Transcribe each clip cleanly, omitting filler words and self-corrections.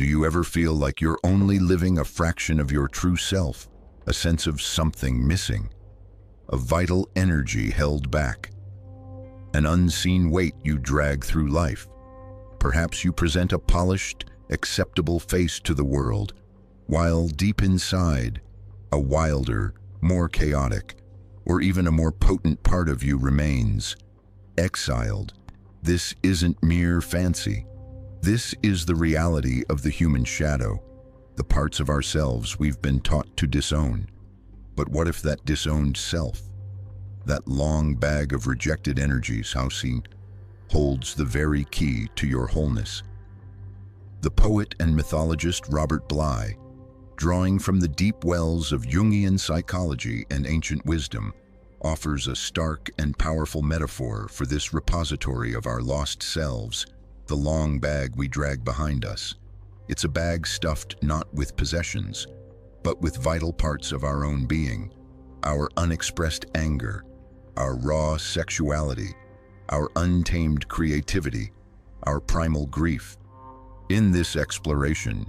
Do you ever feel like you're only living a fraction of your true self, a sense of something missing, a vital energy held back, an unseen weight you drag through life? Perhaps you present a polished, acceptable face to the world, while deep inside, a wilder, more chaotic, or even a more potent part of you remains, exiled. This isn't mere fancy. This is the reality of the human shadow, the parts of ourselves we've been taught to disown. But what if that disowned self, that long bag of rejected energies, holds the very key to your wholeness? The poet and mythologist Robert Bly, drawing from the deep wells of Jungian psychology and ancient wisdom, offers a stark and powerful metaphor for this repository of our lost selves, the long bag we drag behind us. It's a bag stuffed not with possessions, but with vital parts of our own being, our unexpressed anger, our raw sexuality, our untamed creativity, our primal grief. In this exploration,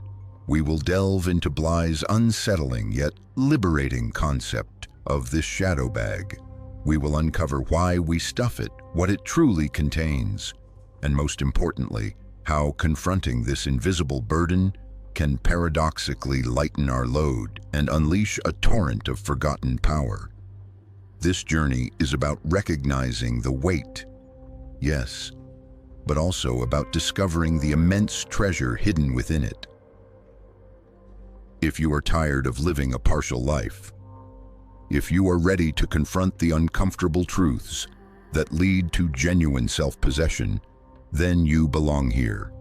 we will delve into Bly's unsettling yet liberating concept of this shadow bag. We will uncover why we stuff it, what it truly contains, and most importantly, how confronting this invisible burden can paradoxically lighten our load and unleash a torrent of forgotten power. This journey is about recognizing the weight, yes, but also about discovering the immense treasure hidden within it. If you are tired of living a partial life, if you are ready to confront the uncomfortable truths that lead to genuine self-possession, then you belong here.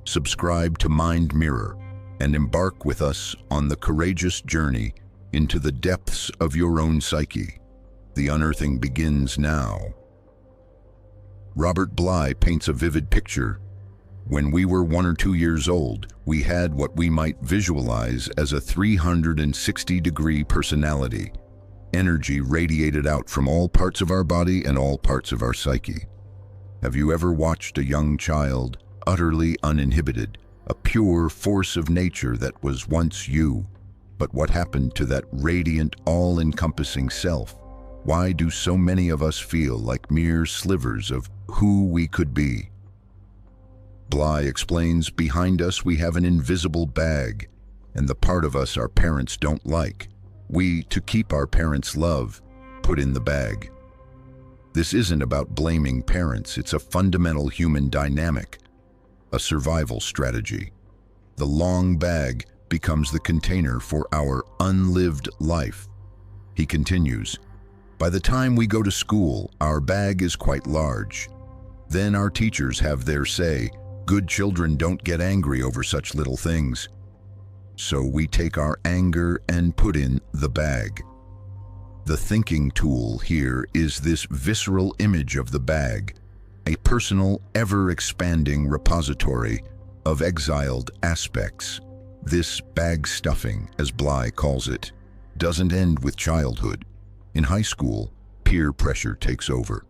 Subscribe to MindMirror and embark with us on the courageous journey into the depths of your own psyche. The unearthing begins now. Robert Bly paints a vivid picture. When we were 1 or 2 years old, we had what we might visualize as a 360-degree personality. Energy radiated out from all parts of our body and all parts of our psyche. Have you ever watched a young child, utterly uninhibited, a pure force of nature that was once you? But what happened to that radiant, all-encompassing self? Why do so many of us feel like mere slivers of who we could be? Bly explains, behind us we have an invisible bag, and the part of us our parents don't like. We, to keep our parents' love, put in the bag. This isn't about blaming parents, it's a fundamental human dynamic, a survival strategy. The long bag becomes the container for our unlived life. He continues, by the time we go to school, our bag is quite large. Then our teachers have their say, good children don't get angry over such little things. So we take our anger and put in the bag. The thinking tool here is this visceral image of the bag, a personal, ever-expanding repository of exiled aspects. This bag stuffing, as Bly calls it, doesn't end with childhood. In high school, peer pressure takes over.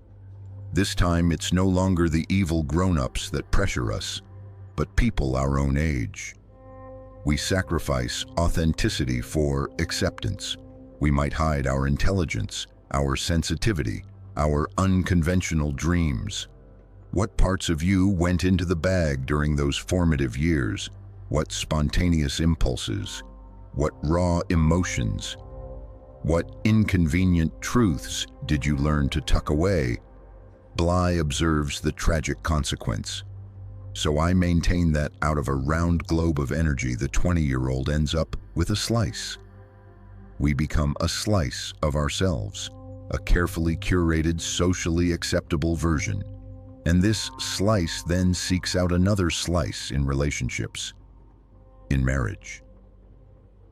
This time, it's no longer the evil grown-ups that pressure us, but people our own age. We sacrifice authenticity for acceptance. We might hide our intelligence, our sensitivity, our unconventional dreams. What parts of you went into the bag during those formative years? What spontaneous impulses? What raw emotions? What inconvenient truths did you learn to tuck away? Bly observes the tragic consequence. So I maintain that out of a round globe of energy, the 20-year-old ends up with a slice. We become a slice of ourselves, a carefully curated, socially acceptable version. And this slice then seeks out another slice in relationships, in marriage.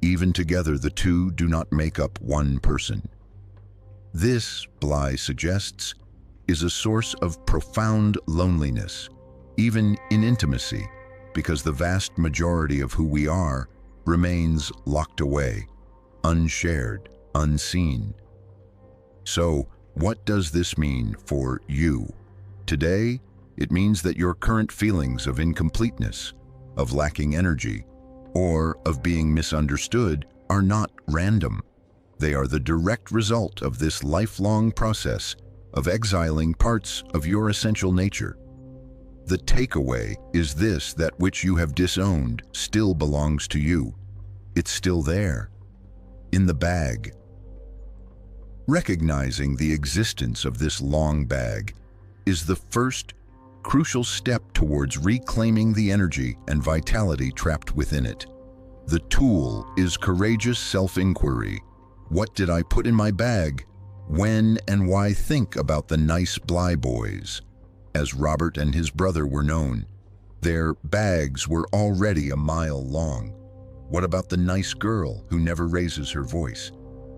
Even together, the two do not make up one person. This, Bly suggests, is a source of profound loneliness, even in intimacy, because the vast majority of who we are remains locked away, unshared, unseen. So, what does this mean for you? Today, it means that your current feelings of incompleteness, of lacking energy, or of being misunderstood are not random. They are the direct result of this lifelong process of exiling parts of your essential nature. The takeaway is this: that which you have disowned still belongs to you. It's still there, in the bag. Recognizing the existence of this long bag is the first crucial step towards reclaiming the energy and vitality trapped within it. The tool is courageous self-inquiry. What did I put in my bag? When and why? Think about the nice Bly boys, as Robert and his brother were known. Their bags were already a mile long. What about the nice girl who never raises her voice,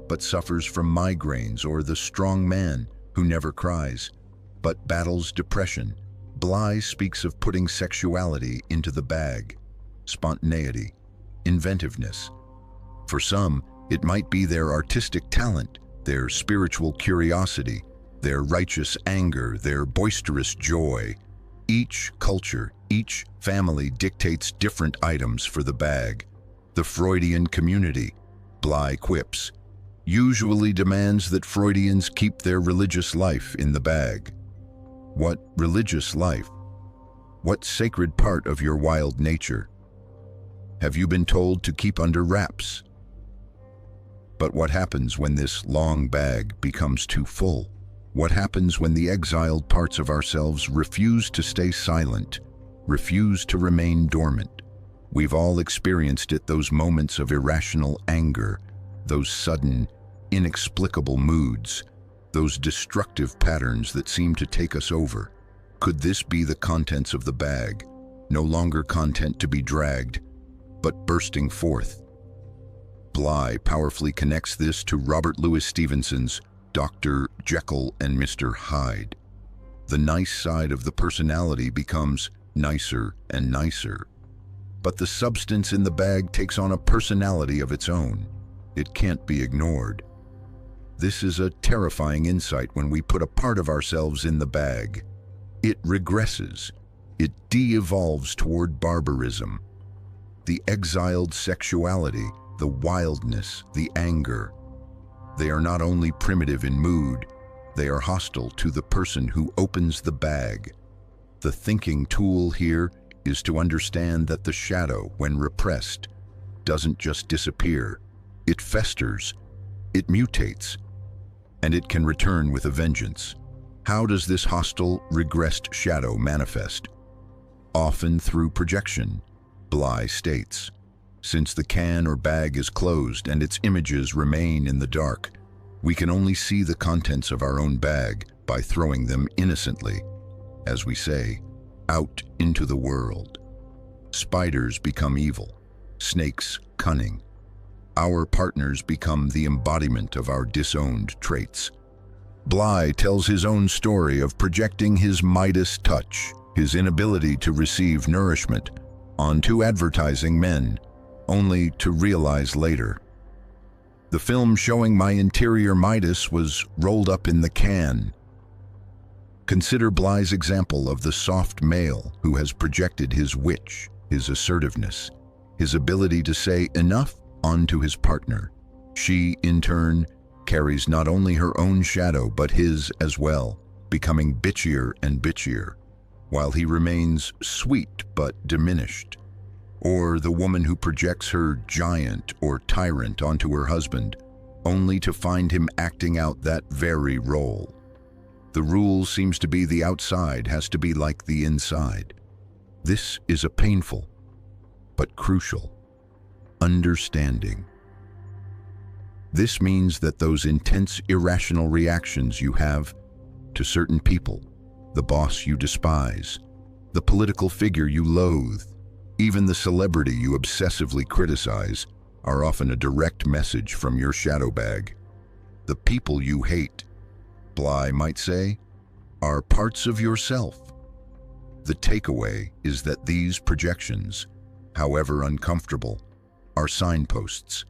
but suffers from migraines, or the strong man who never cries, but battles depression? Bly speaks of putting sexuality into the bag, spontaneity, inventiveness. For some, it might be their artistic talent, their spiritual curiosity, their righteous anger, their boisterous joy. Each culture, each family dictates different items for the bag. The Freudian community, Bly quips, usually demands that Freudians keep their religious life in the bag. What religious life? What sacred part of your wild nature have you been told to keep under wraps? But what happens when this long bag becomes too full? What happens when the exiled parts of ourselves refuse to stay silent, refuse to remain dormant? We've all experienced it, those moments of irrational anger, those sudden, inexplicable moods, those destructive patterns that seem to take us over. Could this be the contents of the bag, no longer content to be dragged, but bursting forth? Bly powerfully connects this to Robert Louis Stevenson's Dr. Jekyll and Mr. Hyde. The nice side of the personality becomes nicer and nicer, but the substance in the bag takes on a personality of its own. It can't be ignored. This is a terrifying insight. When we put a part of ourselves in the bag, it regresses, it de-evolves toward barbarism. The exiled sexuality, the wildness, the anger, they are not only primitive in mood, they are hostile to the person who opens the bag. The thinking tool here is to understand that the shadow, when repressed, doesn't just disappear. It festers, it mutates, and it can return with a vengeance. How does this hostile, regressed shadow manifest? Often through projection, Bly states. Since the can or bag is closed and its images remain in the dark, we can only see the contents of our own bag by throwing them innocently, as we say, out into the world. Spiders become evil, snakes cunning. Our partners become the embodiment of our disowned traits. Bly tells his own story of projecting his Midas touch, his inability to receive nourishment, onto advertising men, only to realize later. The film showing my interior Midas was rolled up in the can. Consider Bly's example of the soft male who has projected his witch, his assertiveness, his ability to say enough onto his partner. She, in turn, carries not only her own shadow but his as well, becoming bitchier and bitchier, while he remains sweet but diminished. Or the woman who projects her giant or tyrant onto her husband, only to find him acting out that very role. The rule seems to be the outside has to be like the inside. This is a painful but crucial understanding. This means that those intense, irrational reactions you have to certain people, the boss you despise, the political figure you loathe, even the celebrity you obsessively criticize, are often a direct message from your shadow bag. The people you hate, Bly might say, are parts of yourself. The takeaway is that these projections, however uncomfortable, are signposts.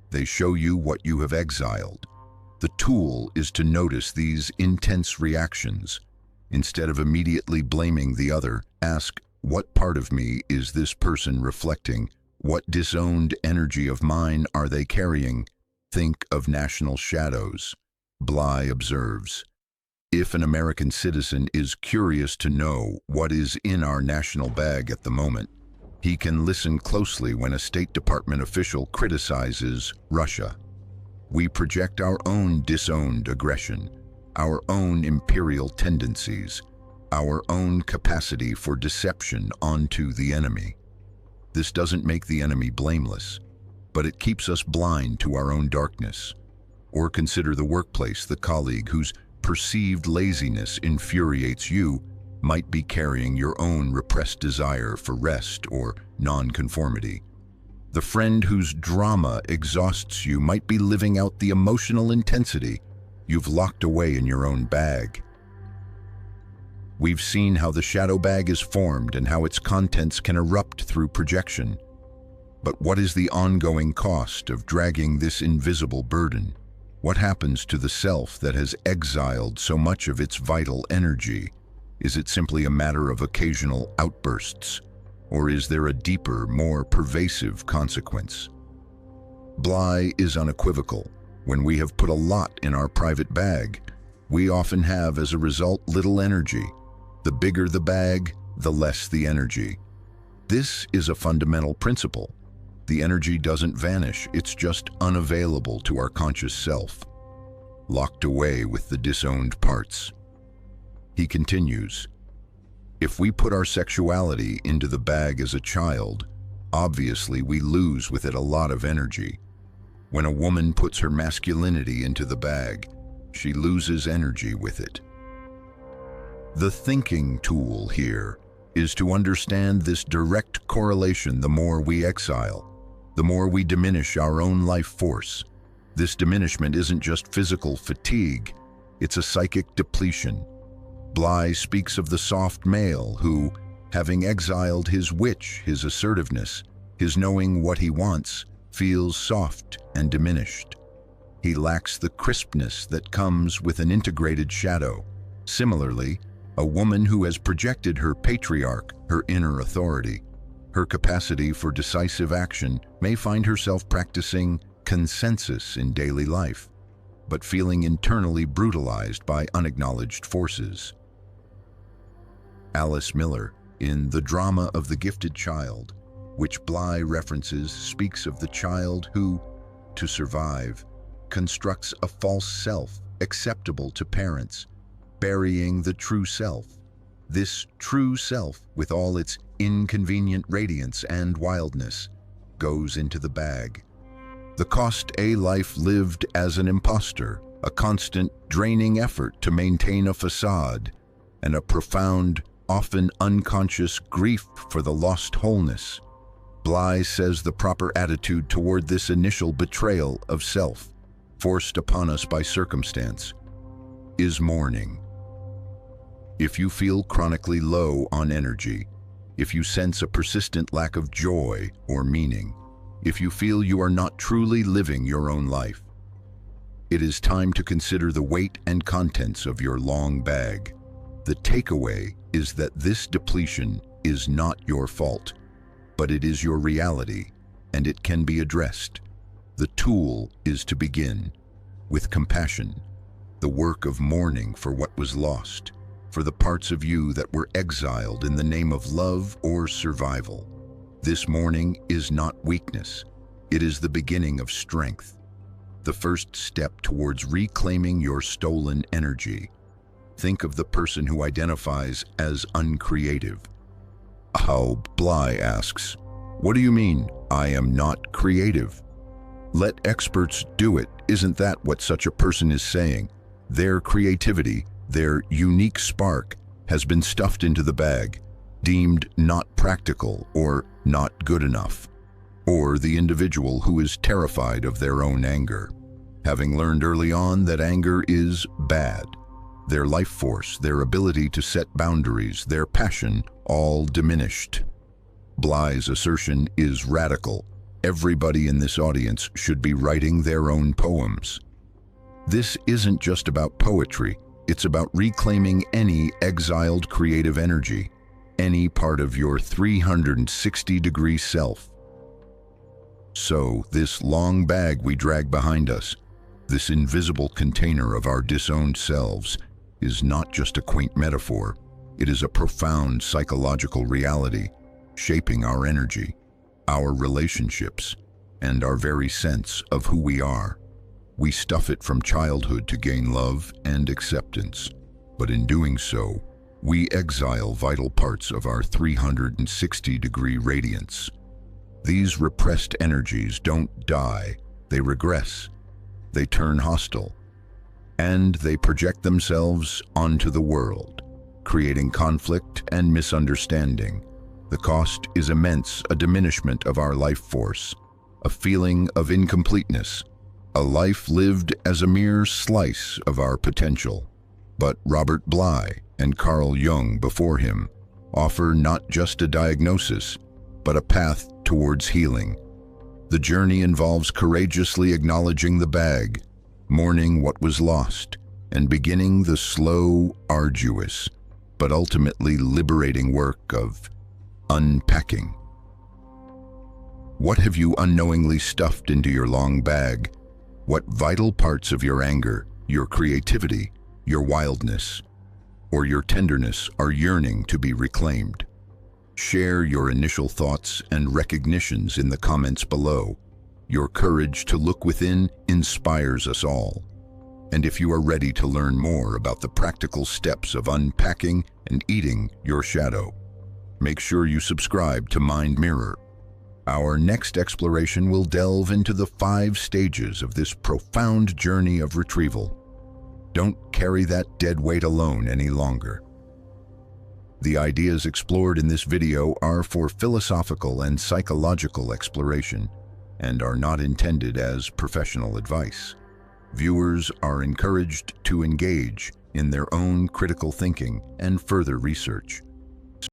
They show you what you have exiled. The tool is to notice these intense reactions. Instead of immediately blaming the other, ask, What part of me is this person reflecting? What disowned energy of mine are they carrying? Think of national shadows. Bly observes, if an American citizen is curious to know what is in our national bag at the moment, he can listen closely when a State Department official criticizes Russia. We project our own disowned aggression, our own imperial tendencies, our own capacity for deception onto the enemy. This doesn't make the enemy blameless, but it keeps us blind to our own darkness. Or consider the workplace, the colleague whose perceived laziness infuriates you might be carrying your own repressed desire for rest or nonconformity. The friend whose drama exhausts you might be living out the emotional intensity you've locked away in your own bag. We've seen how the shadow bag is formed and how its contents can erupt through projection. But what is the ongoing cost of dragging this invisible burden? What happens to the self that has exiled so much of its vital energy? Is it simply a matter of occasional outbursts? Or is there a deeper, more pervasive consequence? Bly is unequivocal. When we have put a lot in our private bag, we often have, as a result, little energy. The bigger the bag, the less the energy. This is a fundamental principle. The energy doesn't vanish, it's just unavailable to our conscious self, locked away with the disowned parts. He continues, if we put our sexuality into the bag as a child, obviously we lose with it a lot of energy. When a woman puts her masculinity into the bag, she loses energy with it. The thinking tool here is to understand this direct correlation. The more we exile, the more we diminish our own life force. This diminishment isn't just physical fatigue, it's a psychic depletion. Bly speaks of the soft male who, having exiled his witch, his assertiveness, his knowing what he wants, feels soft and diminished. He lacks the crispness that comes with an integrated shadow. Similarly, a woman who has projected her patriarch, her inner authority, her capacity for decisive action, may find herself practicing consensus in daily life, but feeling internally brutalized by unacknowledged forces. Alice Miller, in The Drama of the Gifted Child, which Bly references, speaks of the child who, to survive, constructs a false self acceptable to parents, burying the true self. This true self, with all its inconvenient radiance and wildness, goes into the bag. The cost: a life lived as an imposter, a constant draining effort to maintain a facade, and a profound, often unconscious grief for the lost wholeness. Bly says the proper attitude toward this initial betrayal of self, forced upon us by circumstance, is mourning. If you feel chronically low on energy, if you sense a persistent lack of joy or meaning, if you feel you are not truly living your own life, it is time to consider the weight and contents of your long bag. The takeaway is that this depletion is not your fault, but it is your reality, and it can be addressed. The tool is to begin with compassion, the work of mourning for what was lost, for the parts of you that were exiled in the name of love or survival. This mourning is not weakness. It is the beginning of strength, the first step towards reclaiming your stolen energy. Think of the person who identifies as uncreative. How Bly asks, what do you mean, I am not creative? Let experts do it. Isn't that what such a person is saying? Their creativity, their unique spark, has been stuffed into the bag, deemed not practical or not good enough. Or the individual who is terrified of their own anger, having learned early on that anger is bad. Their life force, their ability to set boundaries, their passion, all diminished. Bly's assertion is radical. Everybody in this audience should be writing their own poems. This isn't just about poetry. It's about reclaiming any exiled creative energy. any part of your 360-degree self. So, this long bag we drag behind us, this invisible container of our disowned selves, is not just a quaint metaphor. It is a profound psychological reality, shaping our energy, our relationships, and our very sense of who we are. We stuff it from childhood to gain love and acceptance, but in doing so, we exile vital parts of our 360-degree radiance. These repressed energies don't die, they regress, they turn hostile, and they project themselves onto the world, creating conflict and misunderstanding. The cost is immense, a diminishment of our life force, a feeling of incompleteness, a life lived as a mere slice of our potential. But Robert Bly and Carl Jung before him offer not just a diagnosis, but a path towards healing. The journey involves courageously acknowledging the bag, mourning what was lost, and beginning the slow, arduous, but ultimately liberating work of unpacking. What have you unknowingly stuffed into your long bag? What vital parts of your anger, your creativity, your wildness, or your tenderness are yearning to be reclaimed? Share your initial thoughts and recognitions in the comments below. Your courage to look within inspires us all. And if you are ready to learn more about the practical steps of unpacking and eating your shadow, make sure you subscribe to MindMirror. Our next exploration will delve into the 5 stages of this profound journey of retrieval. Don't carry that dead weight alone any longer. The ideas explored in this video are for philosophical and psychological exploration and are not intended as professional advice. Viewers are encouraged to engage in their own critical thinking and further research.